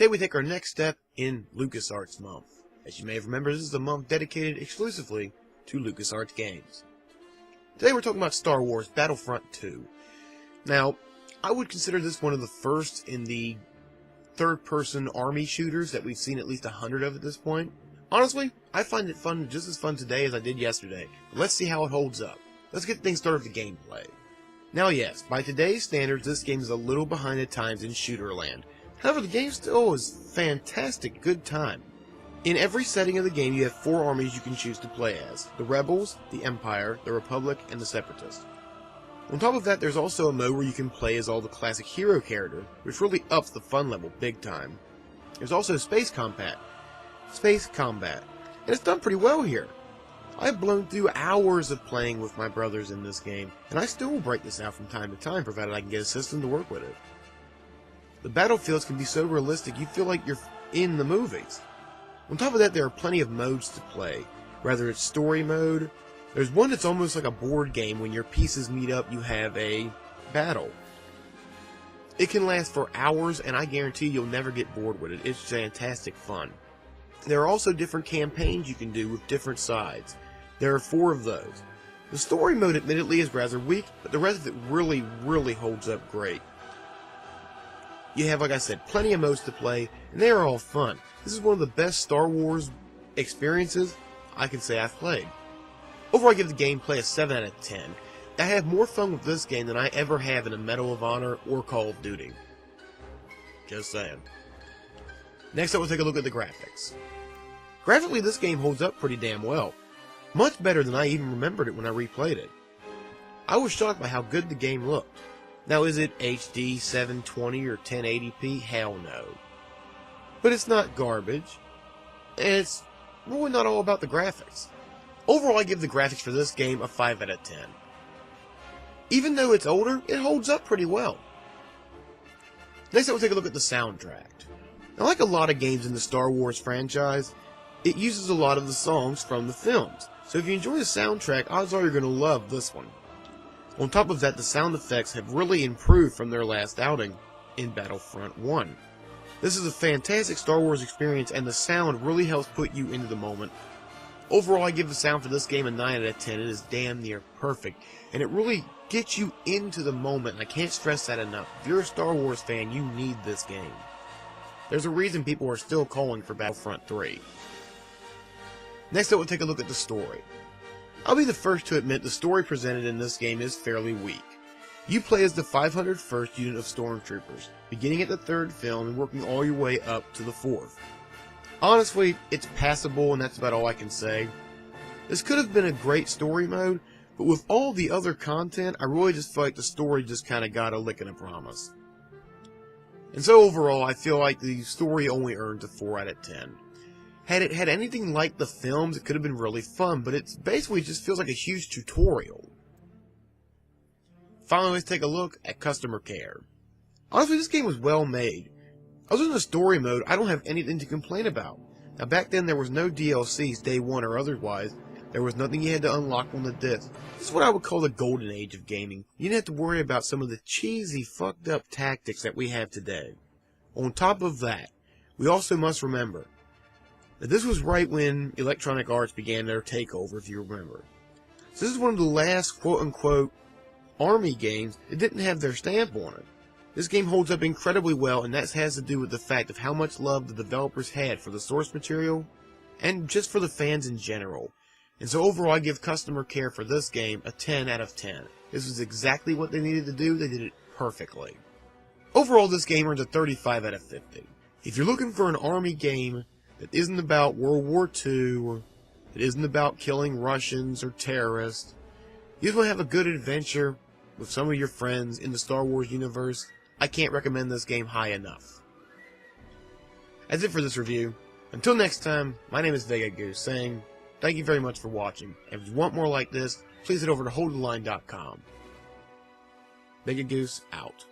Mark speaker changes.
Speaker 1: Today we take our next step in LucasArts Month. As you may have remembered, this is a month dedicated exclusively to LucasArts games. Today we're talking about Star Wars BattleFront 2. Now, I would consider this one of the first in the third-person army shooters that we've seen at least 100 of at this point. Honestly, I find it fun, just as fun today as I did yesterday. But let's see how it holds up. Let's get things started with the gameplay. Now yes, by today's standards, this game is a little behind the times in shooter land. However, the game still is fantastic good time. In every setting of the game, you have 4 armies you can choose to play as: the Rebels, the Empire, the Republic, and the Separatists. On top of that, there's also a mode where you can play as all the classic hero characters, which really ups the fun level big time. There's also Space Combat, and it's done pretty well here. I've blown through hours of playing with my brothers in this game, and I still will break this out from time to time, provided I can get a system to work with it. The battlefields can be so realistic you feel like you're in the movies. On top of that, there are plenty of modes to play. Whether it's story mode, there's one that's almost like a board game. When your pieces meet up, you have a battle. It can last for hours, and I guarantee you'll never get bored with it. It's fantastic fun. There are also different campaigns you can do with different sides. There are 4 of those. The story mode admittedly is rather weak, but the rest of it really holds up great. You have, like I said, plenty of modes to play, and they are all fun. This is one of the best Star Wars experiences I can say I've played. Overall, I give the gameplay a 7 out of 10. I have more fun with this game than I ever have in a Medal of Honor or Call of Duty. Just saying. Next up, we'll take a look at the graphics. Graphically, this game holds up pretty damn well. Much better than I even remembered it when I replayed it. I was shocked by how good the game looked. Now, is it HD 720 or 1080p? Hell no. But it's not garbage. And it's really not all about the graphics. Overall, I give the graphics for this game a 5 out of 10. Even though it's older, it holds up pretty well. Next up, we'll take a look at the soundtrack. Now, like a lot of games in the Star Wars franchise, it uses a lot of the songs from the films. So if you enjoy the soundtrack, odds are you're going to love this one. On top of that, the sound effects have really improved from their last outing in Battlefront 1. This is a fantastic Star Wars experience, and the sound really helps put you into the moment. Overall, I give the sound for this game a 9 out of 10. It is damn near perfect, and it really gets you into the moment, and I can't stress that enough. If you're a Star Wars fan, you need this game. There's a reason people are still calling for Battlefront 3. Next up, we'll take a look at the story. I'll be the first to admit the story presented in this game is fairly weak. You play as the 501st unit of stormtroopers, beginning at the 3rd film and working all your way up to the 4th. Honestly, it's passable, and that's about all I can say. This could have been a great story mode, but with all the other content, I really just feel like the story just kinda got a lick and a promise. And so overall, I feel like the story only earned a 4 out of 10. Had it had anything like the films, it could have been really fun, but it basically just feels like a huge tutorial. Finally, let's take a look at customer care. Honestly, this game was well made. Other than the story mode, I don't have anything to complain about. Now, back then there was no DLCs day 1 or otherwise. There was nothing you had to unlock on the disc. This is what I would call the golden age of gaming. You didn't have to worry about some of the cheesy, fucked up tactics that we have today. On top of that, we also must remember that this was right when Electronic Arts began their takeover, if you remember. So this is one of the last quote-unquote army games that didn't have their stamp on it. This game holds up incredibly well, and that has to do with the fact of how much love the developers had for the source material, and just for the fans in general. And so overall, I give customer care for this game a 10 out of 10. This was exactly what they needed to do. They did it perfectly. Overall, this game earns a 35 out of 50. If you're looking for an army game that isn't about World War II, that isn't about killing Russians or terrorists, you just want to have a good adventure with some of your friends in the Star Wars universe, I can't recommend this game high enough. That's it for this review. Until next time, my name is Vega Goose, saying thank you very much for watching, and if you want more like this, please head over to holdtheline.com. Vega Goose, out.